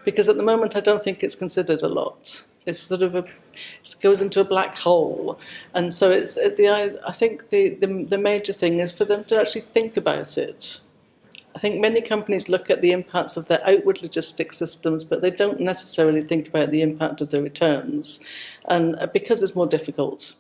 Because at the moment I don't think it's considered a lot. It's sort of it goes into a black hole, and so I think the major thing is for them to actually think about it. I think many companies look at the impacts of their outward logistics systems, but they don't necessarily think about the impact of the returns, and because it's more difficult.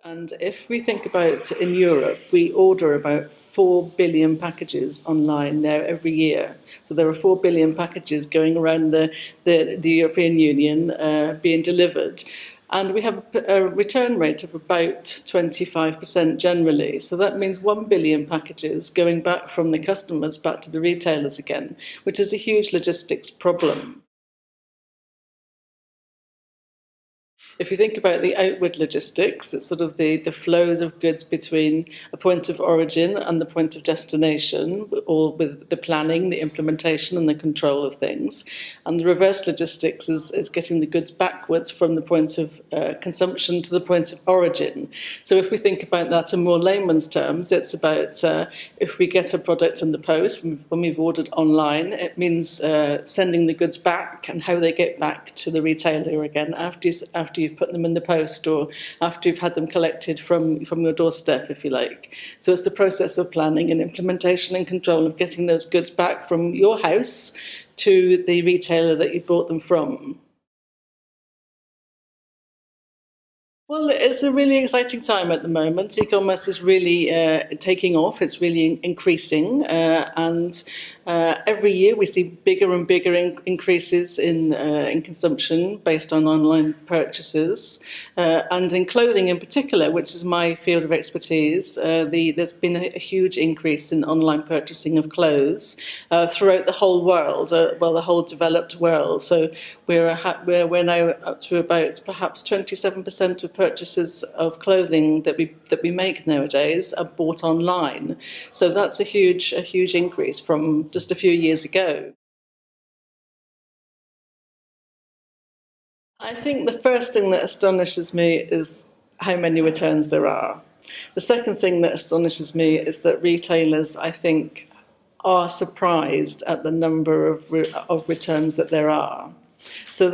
And if we think about in Europe, we order about 4 billion packages online now every year. So there are 4 billion packages going around the European Union being delivered. And we have a return rate of about 25% generally. So that means 1 billion packages going back from the customers back to the retailers again, which is a huge logistics problem. If you think about the outward logistics, it's sort of the flows of goods between a point of origin and the point of destination, all with the planning, the implementation and the control of things. And the reverse logistics is getting the goods backwards from the point of consumption to the point of origin. So if we think about that in more layman's terms, it's about if we get a product in the post, when we've ordered online, it means sending the goods back and how they get back to the retailer again after you've put them in the post or after you've had them collected from your doorstep, if you like. So it's the process of planning and implementation and control of getting those goods back from your house to the retailer that you bought them from. Well, it's a really exciting time at the moment. E-commerce is really taking off. It's really increasing, and every year we see bigger and bigger increases in consumption based on online purchases, and in clothing in particular, which is my field of expertise. There's been a huge increase in online purchasing of clothes throughout the whole world, the whole developed world. So we're now up to about perhaps 27% of purchases of clothing that we make nowadays are bought online. So that's a huge increase from just a few years ago. I think the first thing that astonishes me is how many returns there are. The second thing that astonishes me is that retailers, I think, are surprised at the number of returns that there are. So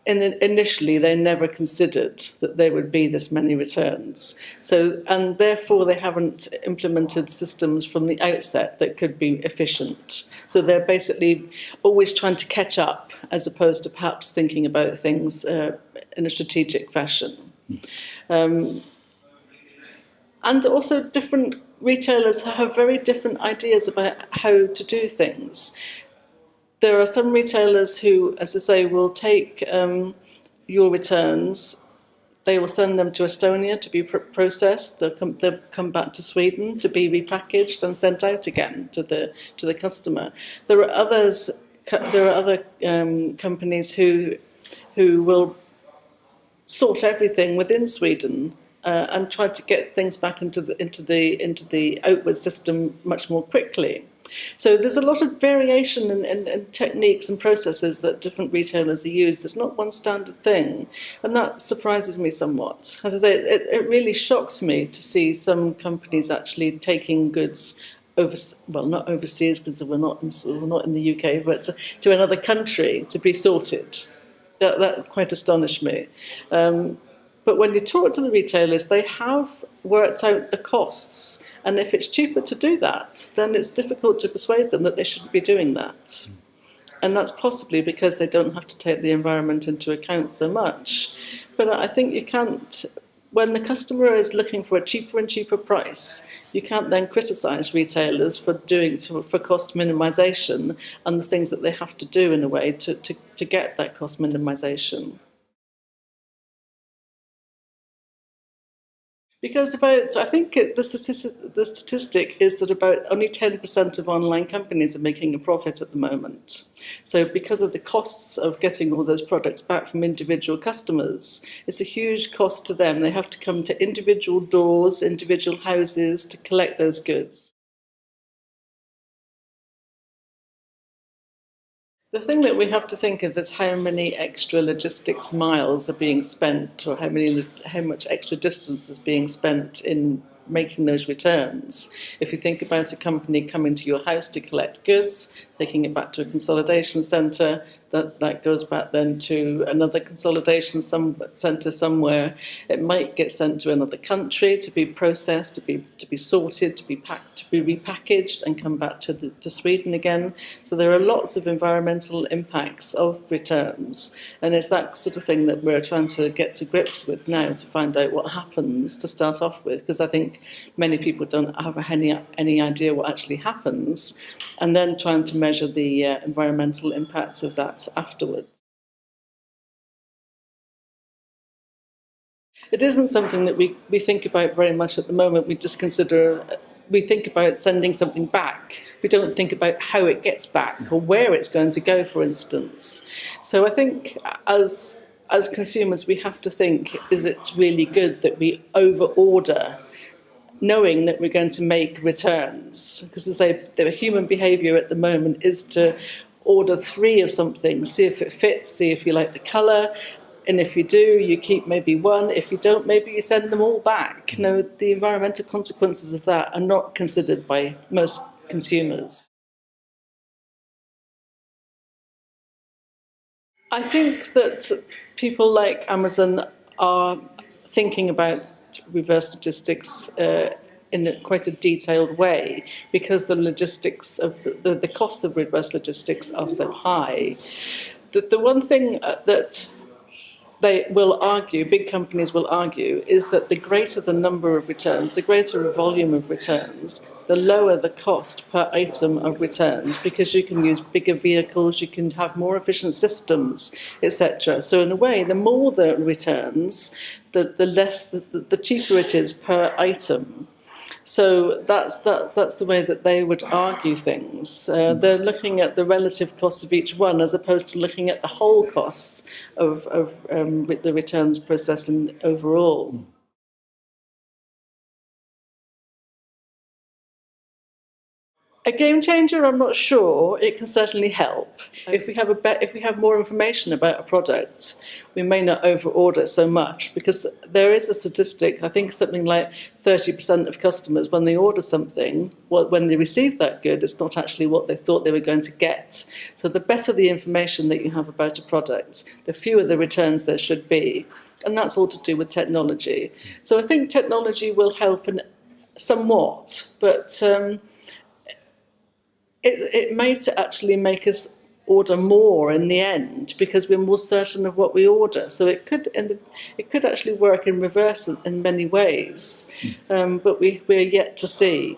initially they never considered that there would be this many returns. And therefore they haven't implemented systems from the outset that could be efficient. So they're basically always trying to catch up as opposed to perhaps thinking about things in a strategic fashion. And also different retailers have very different ideas about how to do things. There are some retailers who, as I say, will take your returns, they will send them to Estonia to be processed, they'll come back to Sweden to be repackaged and sent out again to the customer. There are other companies who will sort everything within Sweden and try to get things back into the outward system much more quickly. So there's a lot of variation in techniques and processes that different retailers use. There's not one standard thing, and that surprises me somewhat. As I say, it really shocks me to see some companies actually taking goods not overseas because we're not in the UK, but to another country to be sorted. That quite astonished me. But when you talk to the retailers, they have worked out the costs. And if it's cheaper to do that, then it's difficult to persuade them that they shouldn't be doing that. And that's possibly because they don't have to take the environment into account so much. But I think you can't, when the customer is looking for a cheaper and cheaper price, you can't then criticise retailers for cost minimisation and the things that they have to do in a way to get that cost minimisation. Because I think the statistic is that about only 10% of online companies are making a profit at the moment. So because of the costs of getting all those products back from individual customers, it's a huge cost to them. They have to come to individual doors, individual houses to collect those goods. The thing that we have to think of is how many extra logistics miles are being spent, or how much extra distance is being spent in making those returns. If you think about a company coming to your house to collect goods, taking it back to a consolidation centre, that goes back then to another consolidation centre somewhere. It might get sent to another country to be processed, to be sorted, to be packed, to be repackaged, and come back to Sweden again. So there are lots of environmental impacts of returns, and it's that sort of thing that we're trying to get to grips with now, to find out what happens to start off with, because I think many people don't have any idea what actually happens, and then trying to measure the environmental impacts of that afterwards. It isn't something that we think about very much at the moment. We think about sending something back. We don't think about how it gets back or where it's going to go, for instance. So I think as consumers, we have to think, is it really good that we over-order, knowing that we're going to make returns? Because as I say, the human behaviour at the moment is to order 3 of something, see if it fits, see if you like the colour, and if you do, you keep maybe 1. If you don't, maybe you send them all back. No, the environmental consequences of that are not considered by most consumers. I think that people like Amazon are thinking about reverse logistics in quite a detailed way, because the logistics of the cost of reverse logistics are so high. The one thing that they will argue, big companies will argue, is that the greater the number of returns, the greater the volume of returns, the lower the cost per item of returns, because you can use bigger vehicles, you can have more efficient systems, etc. So in a way, the more the returns, the cheaper it is per item. So that's the way that they would argue things. They're looking at the relative cost of each one, as opposed to looking at the whole costs of the returns process and overall. A game changer, I'm not sure. It can certainly help. If we have more information about a product, we may not over-order so much, because there is a statistic, I think something like 30% of customers, when they order something, when they receive that good, it's not actually what they thought they were going to get. So the better the information that you have about a product, the fewer the returns there should be. And that's all to do with technology. So I think technology will help somewhat, but it might actually make us order more in the end, because we're more certain of what we order. So it could actually work in reverse in many ways, but we're yet to see.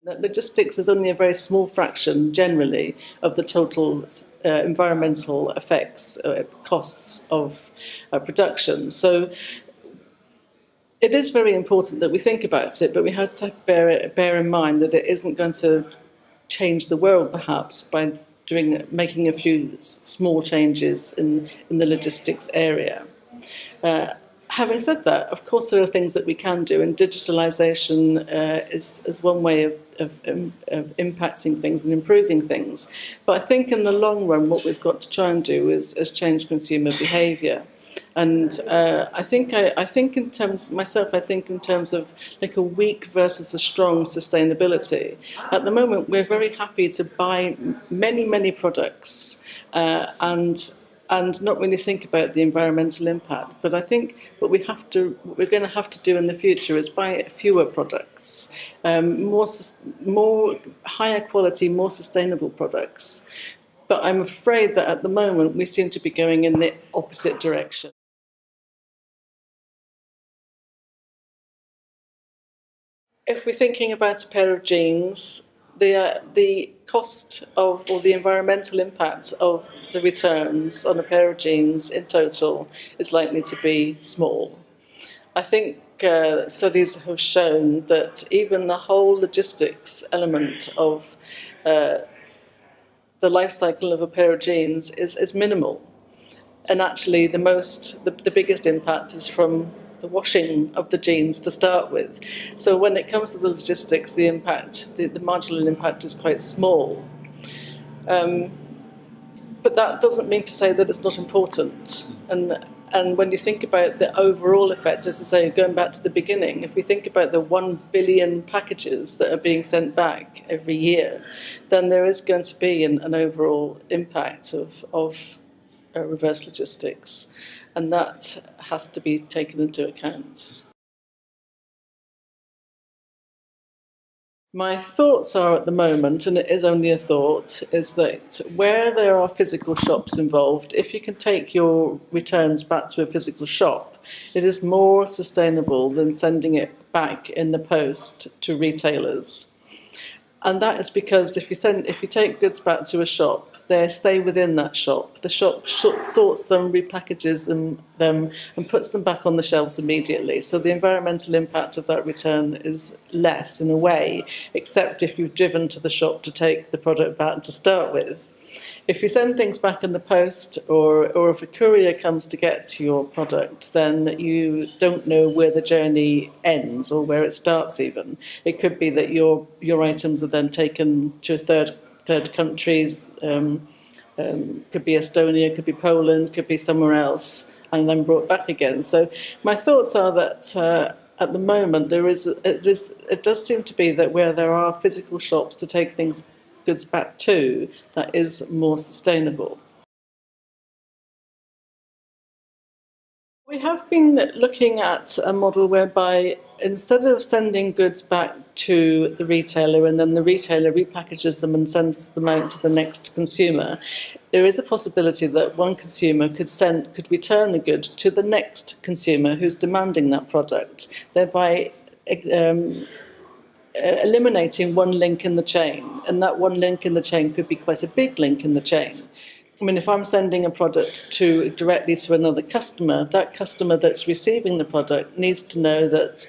Logistics is only a very small fraction, generally, of the total environmental effects, costs of production. So it is very important that we think about it, but we have to bear in mind that it isn't going to change the world, perhaps, by making a few small changes in the logistics area. Having said that, of course, there are things that we can do, and digitalisation is one way of impacting things and improving things. But I think in the long run, what we've got to try and do is change consumer behaviour. And I think in terms of like a weak versus a strong sustainability. At the moment, we're very happy to buy many products and not really think about the environmental impact. But I think what we're going to have to do in the future is buy fewer products, more higher quality, more sustainable products. But I'm afraid that at the moment we seem to be going in the opposite direction. If we're thinking about a pair of jeans, the cost of, or the environmental impact of the returns on a pair of jeans in total is likely to be small. I think studies have shown that even the whole logistics element of the life cycle of a pair of jeans is minimal. And actually the biggest impact is from the washing of the jeans to start with. So when it comes to the logistics, the impact, the marginal impact is quite small. But that doesn't mean to say that it's not important. And when you think about the overall effect, as I say, going back to the beginning, if we think about the 1 billion packages that are being sent back every year, then there is going to be an overall impact of reverse logistics, and that has to be taken into account. My thoughts are at the moment, and it is only a thought, is that where there are physical shops involved, if you can take your returns back to a physical shop, it is more sustainable than sending it back in the post to retailers. And that is because if you take goods back to a shop, they stay within that shop. The shop sorts them, repackages them, and puts them back on the shelves immediately. So the environmental impact of that return is less in a way, except if you've driven to the shop to take the product back to start with. If you send things back in the post, or if a courier comes to get your product, then you don't know where the journey ends or where it starts even. It could be that your items are then taken to third countries, could be Estonia, could be Poland, could be somewhere else, and then brought back again. So my thoughts are that at the moment it does seem to be that where there are physical shops to take goods back to, that is more sustainable. We have been looking at a model whereby instead of sending goods back to the retailer and then the retailer repackages them and sends them out to the next consumer, there is a possibility that one consumer could return the good to the next consumer who's demanding that product, thereby eliminating one link in the chain, and that one link in the chain could be quite a big link in the chain. I mean, if I'm sending a product directly to another customer, that customer that's receiving the product needs to know that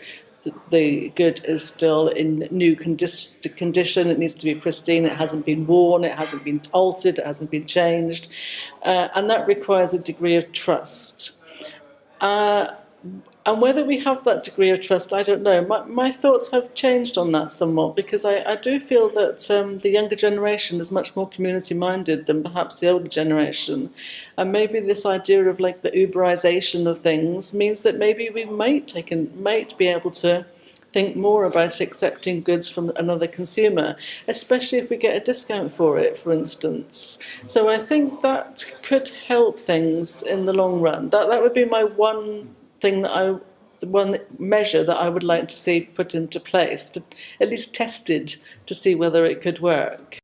the good is still in new condition, it needs to be pristine, it hasn't been worn, it hasn't been altered, it hasn't been changed, and that requires a degree of trust. And whether we have that degree of trust, I don't know. My thoughts have changed on that somewhat, because I do feel that the younger generation is much more community-minded than perhaps the older generation. And maybe this idea of like the Uberization of things means that maybe we might be able to think more about accepting goods from another consumer, especially if we get a discount for it, for instance. So I think that could help things in the long run. That would be my one measure that I would like to see put into place, at least tested, to see whether it could work.